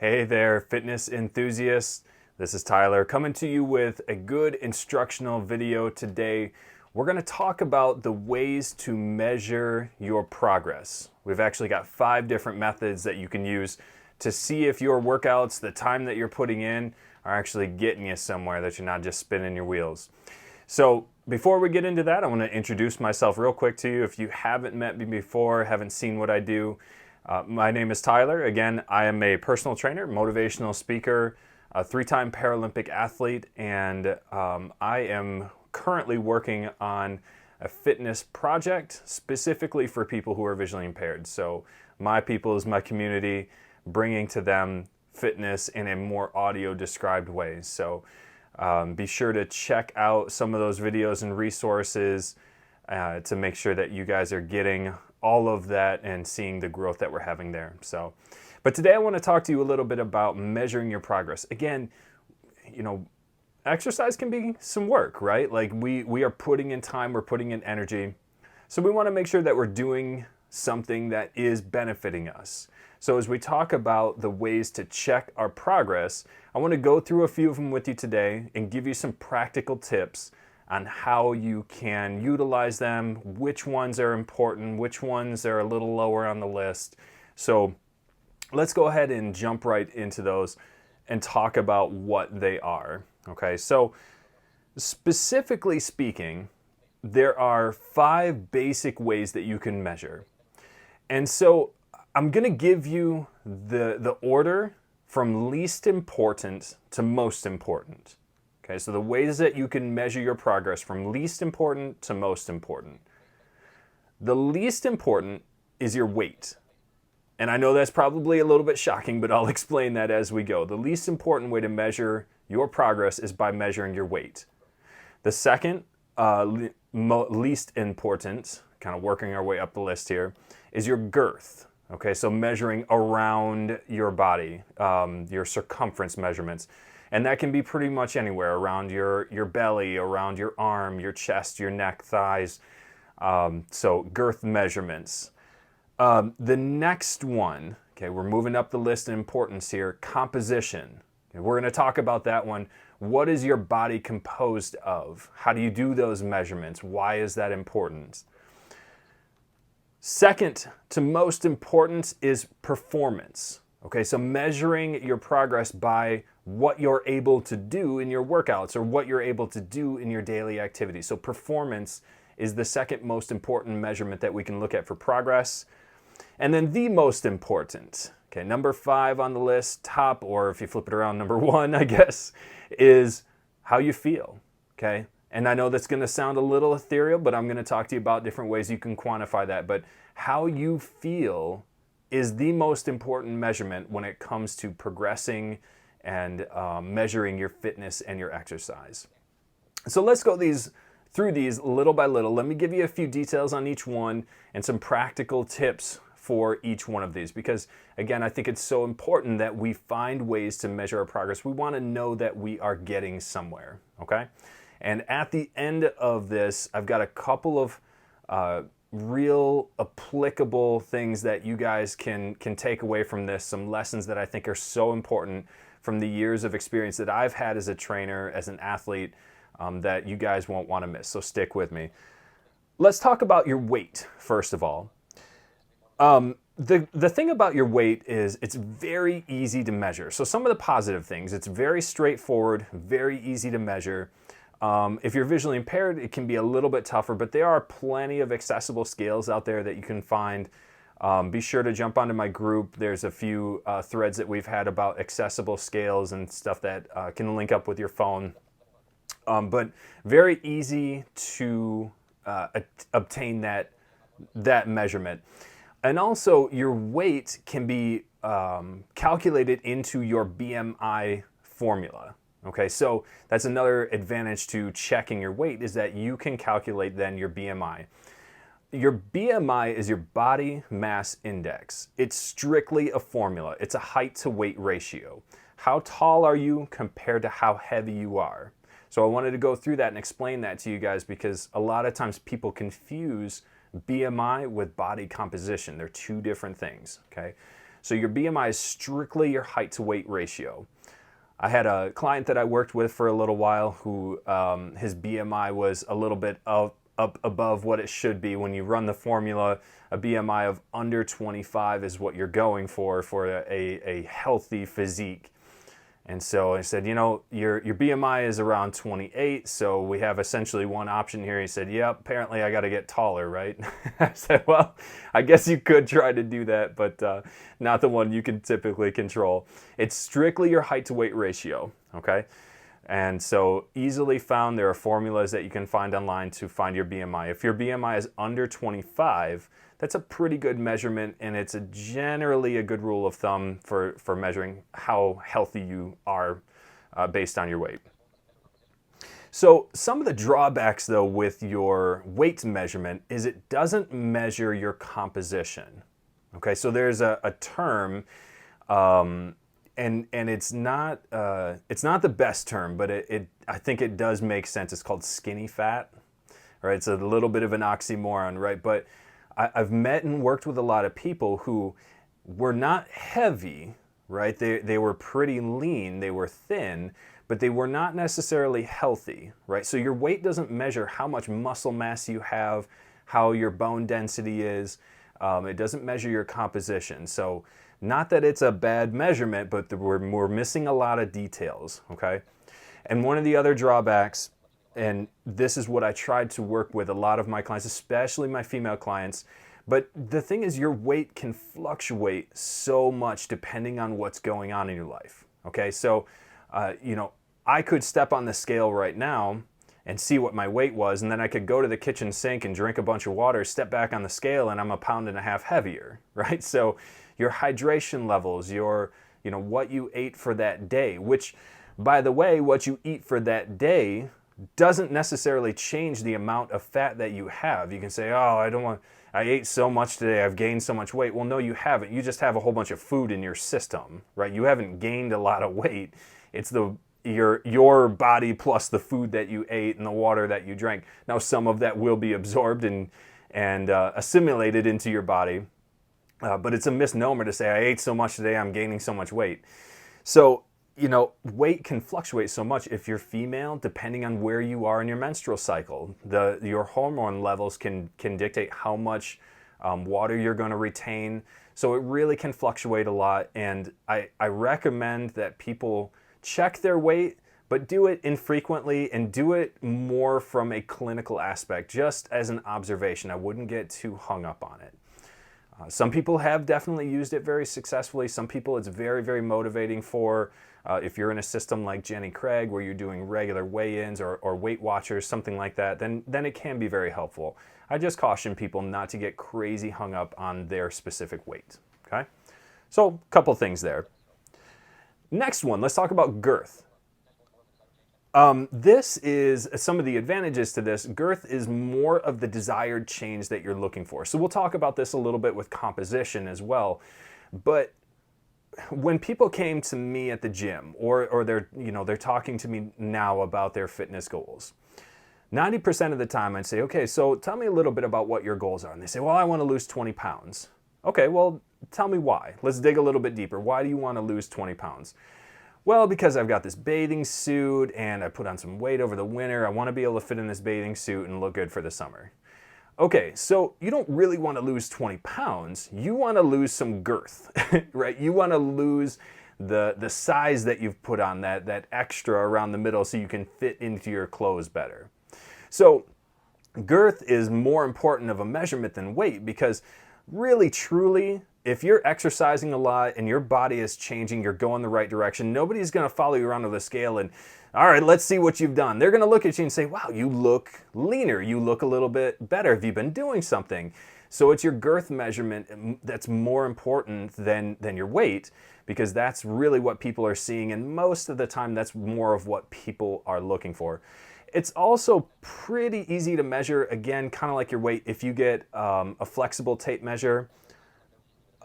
Hey there, fitness enthusiasts. This is Tyler coming to you with a good instructional video today. We're going to talk about the ways to measure your progress. We've actually got 5 different methods that you can use to see if your workouts, the time that you're putting in, are actually getting you somewhere, that you're not just spinning your wheels. So before we get into that, I want to introduce myself real quick to you. If you haven't met me before, haven't seen what I do, my name is Tyler. Again, I am a personal trainer, motivational speaker, a 3-time Paralympic athlete, and I am currently working on a fitness project specifically for people who are visually impaired. So my people is my community, bringing to them fitness in a more audio described way. So be sure to check out some of those videos and resources to make sure that you guys are getting all of that and seeing the growth that we're having there. But today I want to talk to you a little bit about measuring your progress. Again, exercise can be some work, right? Like we are putting in time, we're putting in energy. So we want to make sure that we're doing something that is benefiting us. So as we talk about the ways to check our progress, I want to go through a few of them with you today and give you some practical tips on how you can utilize them, which ones are important, which ones are a little lower on the list. So let's go ahead and jump right into those and talk about what they are. Okay, so specifically speaking, there are 5 basic ways that you can measure. And so I'm going to give you the order from least important to most important. Okay, so the ways that you can measure your progress from least important to most important. The least important is your weight. And I know that's probably a little bit shocking, but I'll explain that as we go. The least important way to measure your progress is by measuring your weight. The second, least important, kind of working our way up the list here, is your girth. Okay, so measuring around your body, your circumference measurements. And that can be pretty much anywhere around your belly, around your arm, your chest, your neck, thighs. So girth measurements. The next one, okay, we're moving up the list in importance here, composition. Okay, we're going to talk about that one. What is your body composed of? How do you do those measurements? Why is that important? Second to most important is performance. Okay, so measuring your progress by what you're able to do in your workouts or what you're able to do in your daily activities. So performance is the second most important measurement that we can look at for progress. And then the most important, okay, number 5 on the list, top, or if you flip it around, number 1, I guess, is how you feel, okay? And I know that's going to sound a little ethereal, but I'm going to talk to you about different ways you can quantify that. But how you feel is the most important measurement when it comes to progressing and measuring your fitness and your exercise. So let's go through these little by little. Let me give you a few details on each one and some practical tips for each one of these, because again, I think it's so important that we find ways to measure our progress. We want to know that we are getting somewhere, okay? And at the end of this, I've got a couple of real applicable things that you guys can take away from this, some lessons that I think are so important from the years of experience that I've had as a trainer, as an athlete, that you guys won't want to miss. So stick with me. Let's talk about your weight, first of all. The thing about your weight is it's very easy to measure. So some of the positive things, it's very straightforward, very easy to measure. If you're visually impaired, it can be a little bit tougher, but there are plenty of accessible scales out there that you can find. Be sure to jump onto my group. There's a few threads that we've had about accessible scales and stuff that can link up with your phone. But very easy to obtain that measurement. And also your weight can be calculated into your BMI formula. Okay, so that's another advantage to checking your weight, is that you can calculate then your BMI. Your BMI is your body mass index. It's strictly a formula. It's a height to weight ratio. How tall are you compared to how heavy you are? So I wanted to go through that and explain that to you guys, because a lot of times people confuse BMI with body composition. They're 2 different things, okay? So your BMI is strictly your height to weight ratio. I had a client that I worked with for a little while who his BMI was a little bit up above what it should be. When you run the formula, a BMI of under 25 is what you're going for a healthy physique. And so I said, you know, your BMI is around 28, so we have essentially one option here. He said, yeah, apparently I got to get taller, right? I said, well, I guess you could try to do that, but not the one you can typically control. It's strictly your height to weight ratio, okay? And so easily found, there are formulas that you can find online to find your BMI. If your BMI is under 25, that's a pretty good measurement, and it's generally a good rule of thumb for measuring how healthy you are based on your weight. So some of the drawbacks, though, with your weight measurement is it doesn't measure your composition. Okay, so there's a term, and it's not the best term, but I think it does make sense. It's called skinny fat, right? It's a little bit of an oxymoron, right? But I've met and worked with a lot of people who were not heavy, right? They were pretty lean, they were thin, but they were not necessarily healthy, right? So your weight doesn't measure how much muscle mass you have, how your bone density is. It doesn't measure your composition. So not that it's a bad measurement, but we're missing a lot of details, okay? And one of the other drawbacks, and this is what I tried to work with a lot of my clients, especially my female clients, but the thing is your weight can fluctuate so much depending on what's going on in your life, okay? So, you know, I could step on the scale right now and see what my weight was, and then I could go to the kitchen sink and drink a bunch of water, step back on the scale, and I'm 1.5 pounds heavier, right? So your hydration levels, you know, what you ate for that day, which, by the way, what you eat for that day doesn't necessarily change the amount of fat that you have. You can say, oh, I ate so much today, I've gained so much weight. Well, no, you haven't. You just have a whole bunch of food in your system, right? You haven't gained a lot of weight. It's your body plus the food that you ate and the water that you drank. Now, some of that will be absorbed and assimilated into your body, but it's a misnomer to say, I ate so much today, I'm gaining so much weight. So, you know, weight can fluctuate so much if you're female, depending on where you are in your menstrual cycle. Your hormone levels can dictate how much water you're going to retain. So it really can fluctuate a lot. And I recommend that people check their weight, but do it infrequently and do it more from a clinical aspect, just as an observation. I wouldn't get too hung up on it. Some people have definitely used it very successfully. Some people it's very, very motivating for. If you're in a system like Jenny Craig where you're doing regular weigh-ins or Weight Watchers, something like that, then it can be very helpful. I just caution people not to get crazy hung up on their specific weight, okay? So a couple things there. Next one, let's talk about girth. This is some of the advantages to this. Girth is more of the desired change that you're looking for. So we'll talk about this a little bit with composition as well. But when people came to me at the gym or they're talking to me now about their fitness goals, 90% of the time I'd say, okay, so tell me a little bit about what your goals are. And they say, well, I want to lose 20 pounds. Okay, well, tell me why. Let's dig a little bit deeper. Why do you want to lose 20 pounds? Well, because I've got this bathing suit and I put on some weight over the winter. I want to be able to fit in this bathing suit and look good for the summer. Okay, so you don't really want to lose 20 pounds. You want to lose some girth, right? You want to lose the size that you've put on, that extra around the middle so you can fit into your clothes better. So girth is more important of a measurement than weight because really, truly, if you're exercising a lot and your body is changing, you're going the right direction, nobody's going to follow you around with a scale and, all right, let's see what you've done. They're going to look at you and say, wow, you look leaner. You look a little bit better. Have you been doing something? So it's your girth measurement that's more important than your weight because that's really what people are seeing. And most of the time, that's more of what people are looking for. It's also pretty easy to measure, again, kind of like your weight. If you get a flexible tape measure,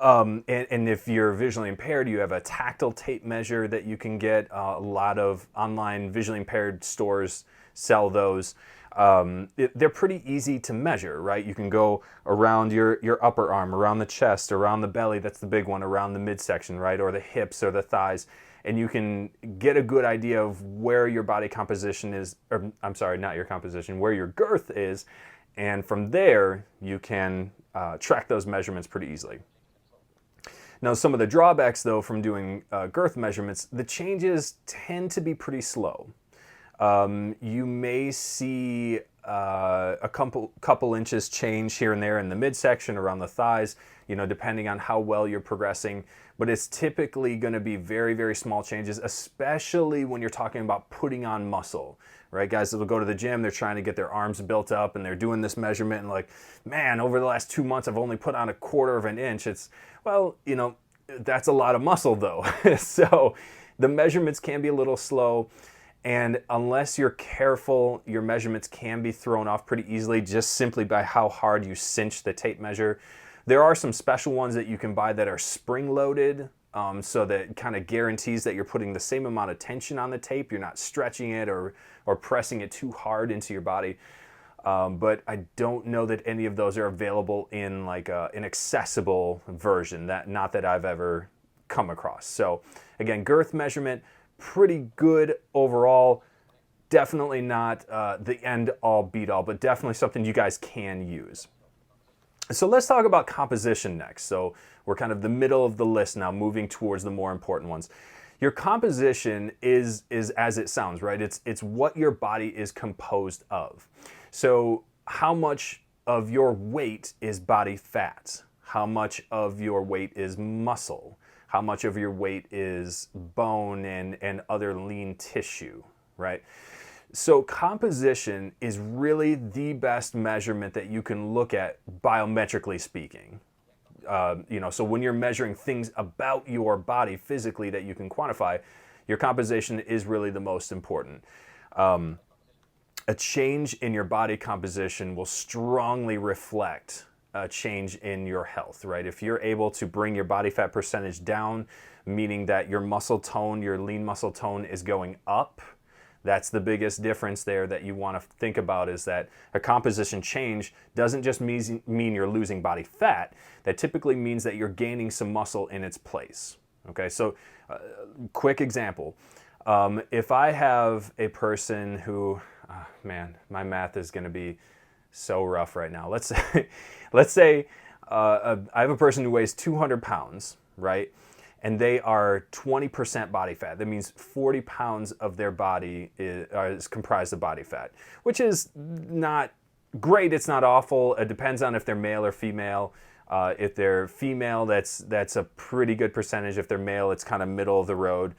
And if you're visually impaired, you have a tactile tape measure that you can get. A lot of online visually impaired stores sell those. They're pretty easy to measure, right? You can go around your upper arm, around the chest, around the belly, that's the big one, around the midsection, right? Or the hips or the thighs. And you can get a good idea of where your body composition is, or I'm sorry, not your composition, where your girth is. And from there, you can track those measurements pretty easily. Now, some of the drawbacks, though, from doing girth measurements, the changes tend to be pretty slow. You may see a couple inches change here and there in the midsection, around the thighs, depending on how well you're progressing. But it's typically going to be very, very small changes, especially when you're talking about putting on muscle, right? Guys that will go to the gym, they're trying to get their arms built up, and they're doing this measurement, and like, man, over the last 2 months, I've only put on 1/4 of an inch. Well, that's a lot of muscle, though. So the measurements can be a little slow. And unless you're careful, your measurements can be thrown off pretty easily just simply by how hard you cinch the tape measure. There are some special ones that you can buy that are spring-loaded, so that kind of guarantees that you're putting the same amount of tension on the tape. You're not stretching it or pressing it too hard into your body. But I don't know that any of those are available in like an accessible version, not that I've ever come across. So again, girth measurement, pretty good overall. Definitely not the end all beat all, but definitely something you guys can use. So let's talk about composition next. So we're kind of the middle of the list now, moving towards the more important ones. Your composition is as it sounds, right? It's what your body is composed of. So how much of your weight is body fat? How much of your weight is muscle? How much of your weight is bone and other lean tissue, right? So composition is really the best measurement that you can look at biometrically speaking. So when you're measuring things about your body physically that you can quantify, your composition is really the most important. A change in your body composition will strongly reflect a change in your health, right? If you're able to bring your body fat percentage down, meaning that your muscle tone, your lean muscle tone is going up, that's the biggest difference there that you want to think about, is that a composition change doesn't just mean you're losing body fat. That typically means that you're gaining some muscle in its place. Okay, so quick example. If I have a person who, man, my math is going to be so rough right now. Let's say I have a person who weighs 200 pounds, right? And they are 20% body fat. That means 40 pounds of their body is comprised of body fat, which is not great. It's not awful. It depends on if they're male or female. If they're female, that's a pretty good percentage. If they're male, it's kind of middle of the road.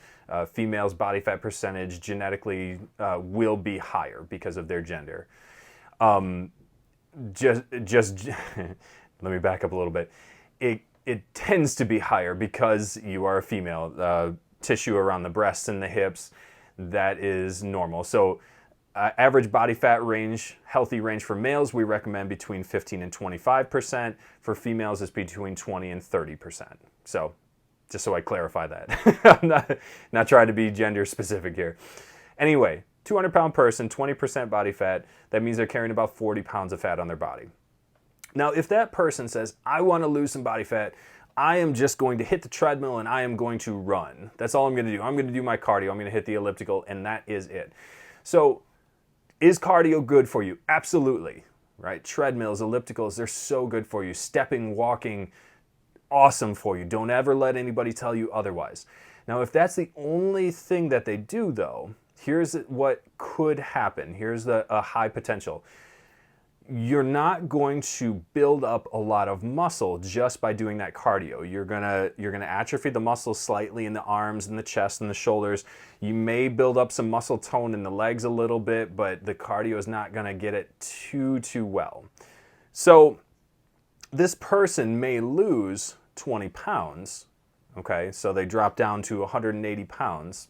Females' body fat percentage genetically will be higher because of their gender. Just let me back up a little bit. It tends to be higher because you are a female. Tissue around the breasts and the hips, that is normal. So average body fat range, healthy range for males, we recommend between 15 and 25%. For females, it's between 20 and 30%. So just so I clarify that. I'm not trying to be gender specific here. Anyway, 200-pound person, 20% body fat, that means they're carrying about 40 pounds of fat on their body. Now, if that person says, I want to lose some body fat, I am just going to hit the treadmill and I am going to run. That's all I'm going to do. I'm going to do my cardio. I'm going to hit the elliptical, and that is it. So is cardio good for you? Absolutely, right? Treadmills, ellipticals, they're so good for you. Stepping, walking, awesome for you. Don't ever let anybody tell you otherwise. Now, if that's the only thing that they do, though, here's what could happen. Here's a high potential. You're not going to build up a lot of muscle just by doing that cardio. You're gonna atrophy the muscles slightly in the arms and the chest and the shoulders. You may build up some muscle tone in the legs a little bit, but the cardio is not gonna get it too well. So this person may lose 20 pounds, okay? So they drop down to 180 pounds.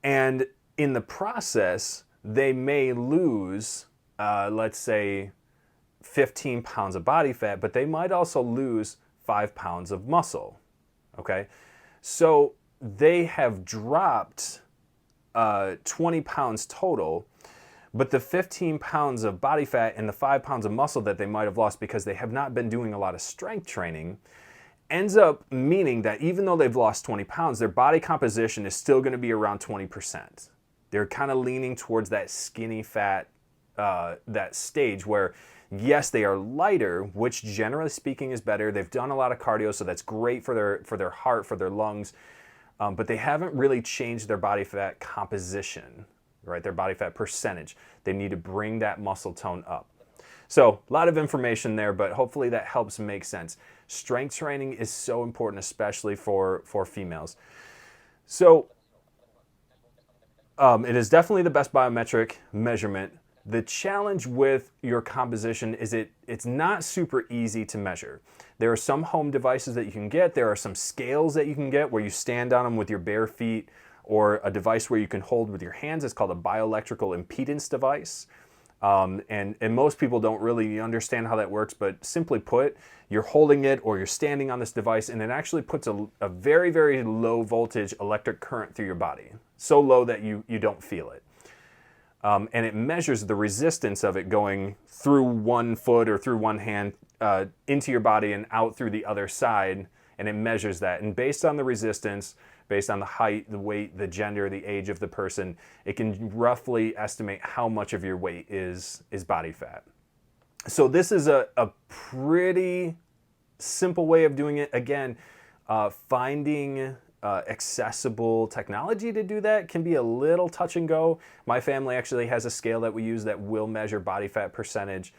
And in the process, they may lose let's say 15 pounds of body fat, but they might also lose 5 pounds of muscle. Okay, so they have dropped 20 pounds total, but the 15 pounds of body fat and the 5 pounds of muscle that they might have lost because they have not been doing a lot of strength training ends up meaning that even though they've lost 20 pounds, their body composition is still going to be around 20%. They're kind of leaning towards that skinny fat, that stage where, yes, they are lighter, which generally speaking is better. They've done a lot of cardio, so that's great for their heart, for their lungs, but they haven't really changed their body fat composition, right? Their body fat percentage. They need to bring that muscle tone up. So a lot of information there, but hopefully that helps make sense. Strength training is so important, especially for females. So it is definitely the best biometric measurement. The challenge with your composition is it's not super easy to measure. There are some home devices that you can get. There are some scales that you can get where you stand on them with your bare feet, or a device where you can hold with your hands. It's called a bioelectrical impedance device. And most people don't really understand how that works, but simply put, you're holding it or you're standing on this device and it actually puts a very, very low voltage electric current through your body. So low that you don't feel it. And it measures the resistance of it going through one foot or through one hand into your body and out through the other side, and it measures that. And based on the resistance, based on the height, the weight, the gender, the age of the person, it can roughly estimate how much of your weight is body fat. So this is a pretty simple way of doing it. Again, finding accessible technology to do that can be a little touch and go. My family actually has a scale that we use that will measure body fat percentage.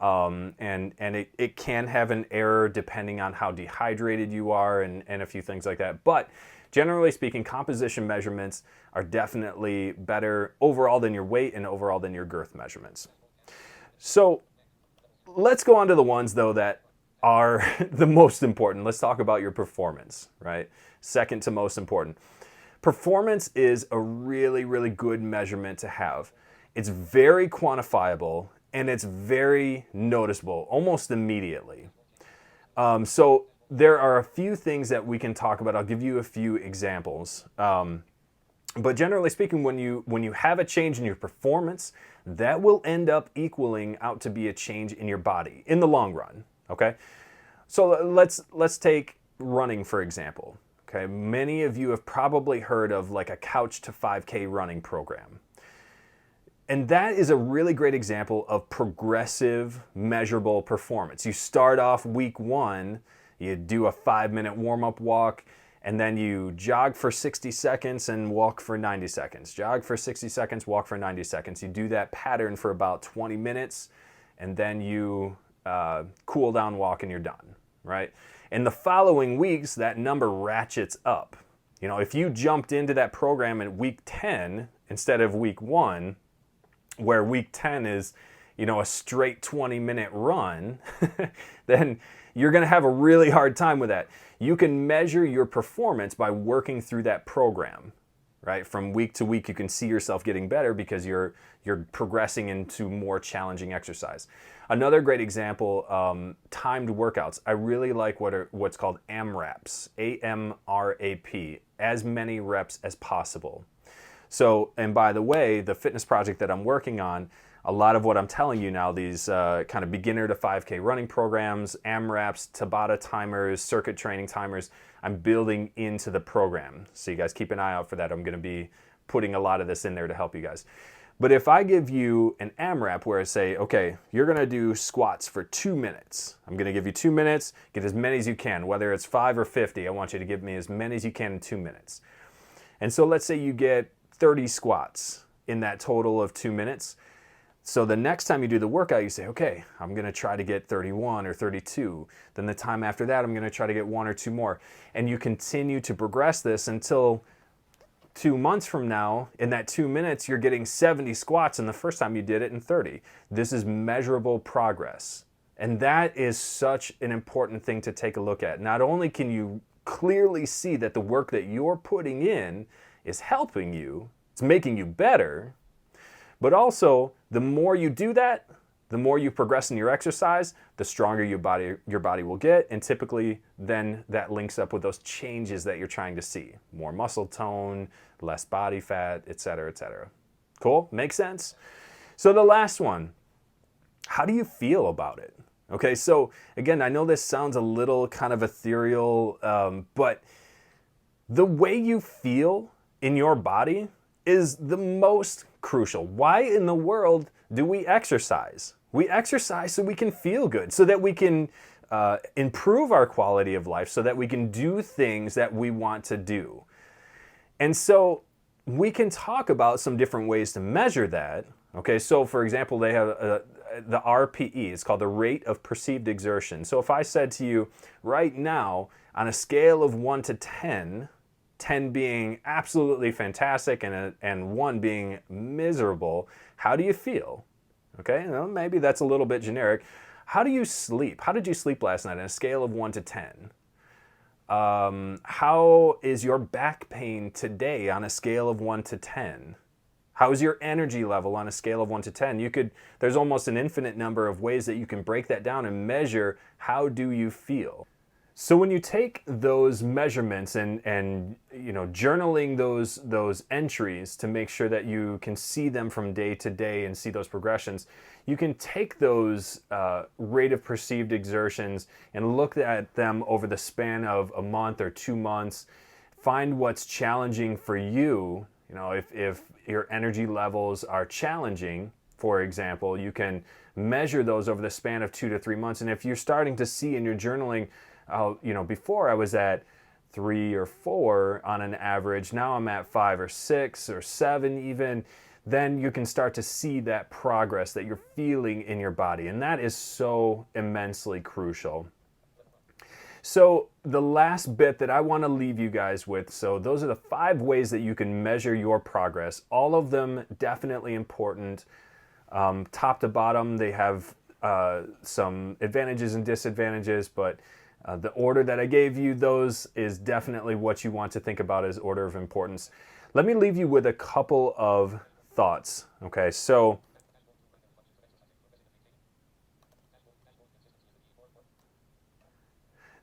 And it can have an error depending on how dehydrated you are and a few things like that. But generally speaking, composition measurements are definitely better overall than your weight and overall than your girth measurements. So let's go on to the ones though that are the most important. Let's talk about your performance, right? Second to most important. Performance is a really, really good measurement to have. It's very quantifiable and it's very noticeable almost immediately. So there are a few things that we can talk about. I'll give you a few examples. But generally speaking, when you have a change in your performance, that will end up equaling out to be a change in your body in the long run, okay? So let's take running, for example, okay? Many of you have probably heard of like a Couch to 5K running program. And that is a really great example of progressive, measurable performance. You start off week 1, you do a 5-minute warm-up walk, and then you jog for 60 seconds and walk for 90 seconds. Jog for 60 seconds, walk for 90 seconds. You do that pattern for about 20 minutes, and then you cool down, walk, and you're done, right? In the following weeks, that number ratchets up. You know, if you jumped into that program in week 10 instead of week 1, where week 10 is, you know, a straight 20-minute run, then you're going to have a really hard time with that. You can measure your performance by working through that program, right? From week to week, you can see yourself getting better because you're progressing into more challenging exercise. Another great example, timed workouts. I really like what's called AMRAPs, A-M-R-A-P, as many reps as possible. So, and by the way, the fitness project that I'm working on, a lot of what I'm telling you now, these kind of beginner to 5K running programs, AMRAPs, Tabata timers, circuit training timers, I'm building into the program. So you guys keep an eye out for that. I'm going to be putting a lot of this in there to help you guys. But if I give you an AMRAP where I say, okay, you're going to do squats for 2 minutes. I'm going to give you 2 minutes, get as many as you can, whether it's 5 or 50. I want you to give me as many as you can in 2 minutes. And so let's say you get 30 squats in that total of 2 minutes. So the next time you do the workout, you say, okay, I'm going to try to get 31 or 32. Then the time after that, I'm going to try to get 1 or 2 more. And you continue to progress this until 2 months from now, in that 2 minutes, you're getting 70 squats, and the first time you did it in 30. This is measurable progress. And that is such an important thing to take a look at. Not only can you clearly see that the work that you're putting in is helping you, it's making you better, but also the more you do that, The more you progress in your exercise, the stronger your body will get, and typically then that links up with those changes that you're trying to see. More muscle tone, less body fat, etc., etc. Cool? Makes sense? So the last one, how do you feel about it? Okay, so again, I know this sounds a little kind of ethereal, but the way you feel in your body is the most crucial. Why in the world do we exercise? We exercise so we can feel good, so that we can improve our quality of life, so that we can do things that we want to do. And so we can talk about some different ways to measure that. Okay, so for example, they have the RPE. It's called the rate of perceived exertion. So if I said to you right now, on a scale of 1 to 10, 10 being absolutely fantastic and 1 being miserable, how do you feel? Okay, well, maybe that's a little bit generic. How do you sleep? How did you sleep last night on a scale of 1 to 10? How is your back pain today on a scale of 1 to 10? How's your energy level on a scale of 1 to 10? There's almost an infinite number of ways that you can break that down and measure how do you feel. So when you take those measurements and journaling those entries to make sure that you can see them from day to day and see those progressions, you can take those rate of perceived exertions and look at them over the span of a month or 2 months, find what's challenging for you. If your energy levels are challenging, for example, you can measure those over the span of 2 to 3 months. And if you're starting to see in your journaling, before I was at 3 or 4 on an average, now I'm at 5 or 6 or 7 even, then you can start to see that progress that you're feeling in your body. And that is so immensely crucial. So the last bit that I want to leave you guys with, so those are the 5 ways that you can measure your progress. All of them definitely important. Top to bottom, they have some advantages and disadvantages, but the order that I gave you, those is definitely what you want to think about as order of importance. Let me leave you with a couple of thoughts. Okay, so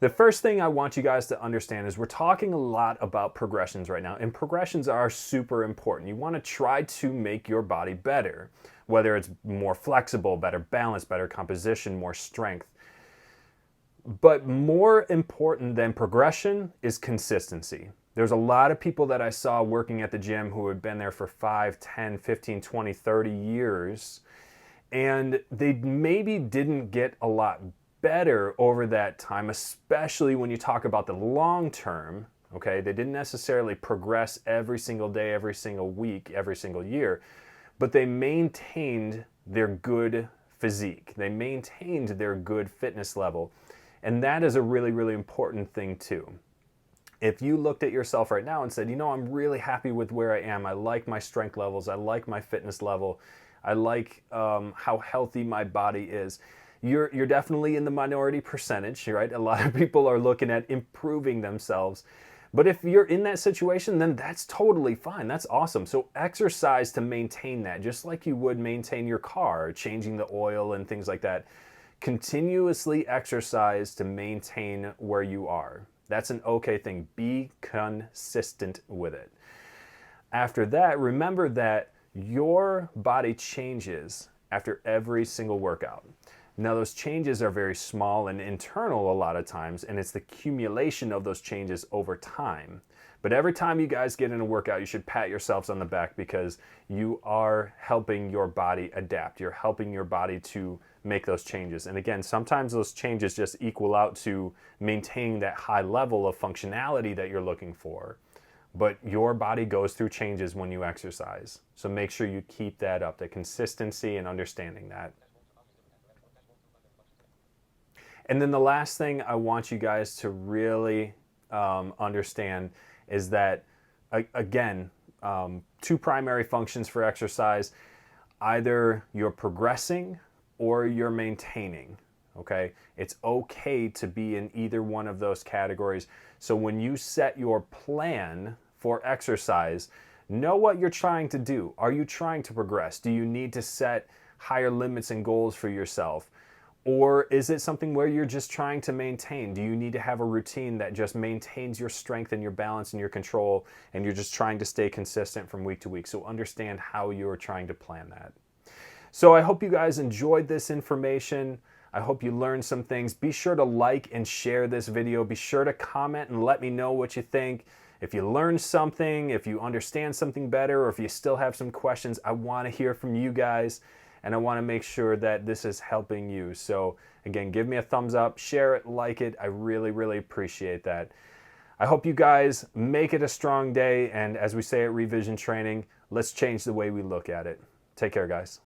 the first thing I want you guys to understand is we're talking a lot about progressions right now, and progressions are super important. You want to try to make your body better, whether it's more flexible, better balance, better composition, more strength. But more important than progression is consistency. There's a lot of people that I saw working at the gym who had been there for 5, 10, 15, 20, 30 years, and they maybe didn't get a lot better over that time, especially when you talk about the long term. Okay, they didn't necessarily progress every single day, every single week, every single year, but they maintained their good physique. They maintained their good fitness level. And that is a really, really important thing too. If you looked at yourself right now and said, I'm really happy with where I am. I like my strength levels. I like my fitness level. I like how healthy my body is. You're definitely in the minority percentage, right? A lot of people are looking at improving themselves. But if you're in that situation, then that's totally fine. That's awesome. So exercise to maintain that, just like you would maintain your car, changing the oil and things like that. Continuously exercise to maintain where you are. That's an okay thing. Be consistent with it. After that, remember that your body changes after every single workout. Now, those changes are very small and internal a lot of times, and it's the accumulation of those changes over time. But every time you guys get in a workout, you should pat yourselves on the back because you are helping your body adapt. You're helping your body to make those changes. And again, sometimes those changes just equal out to maintaining that high level of functionality that you're looking for. But your body goes through changes when you exercise. So make sure you keep that up, the consistency and understanding that. And then the last thing I want you guys to really understand is that, again, 2 primary functions for exercise. Either you're progressing or you're maintaining, okay? It's okay to be in either one of those categories. So when you set your plan for exercise, know what you're trying to do. Are you trying to progress? Do you need to set higher limits and goals for yourself? Or is it something where you're just trying to maintain? Do you need to have a routine that just maintains your strength and your balance and your control, and you're just trying to stay consistent from week to week? So understand how you're trying to plan that. So I hope you guys enjoyed this information. I hope you learned some things. Be sure to like and share this video. Be sure to comment and let me know what you think. If you learned something, if you understand something better, or if you still have some questions, I want to hear from you guys. And I want to make sure that this is helping you. So again, give me a thumbs up, share it, like it. I really, really appreciate that. I hope you guys make it a strong day. And as we say at Revision Training, let's change the way we look at it. Take care, guys.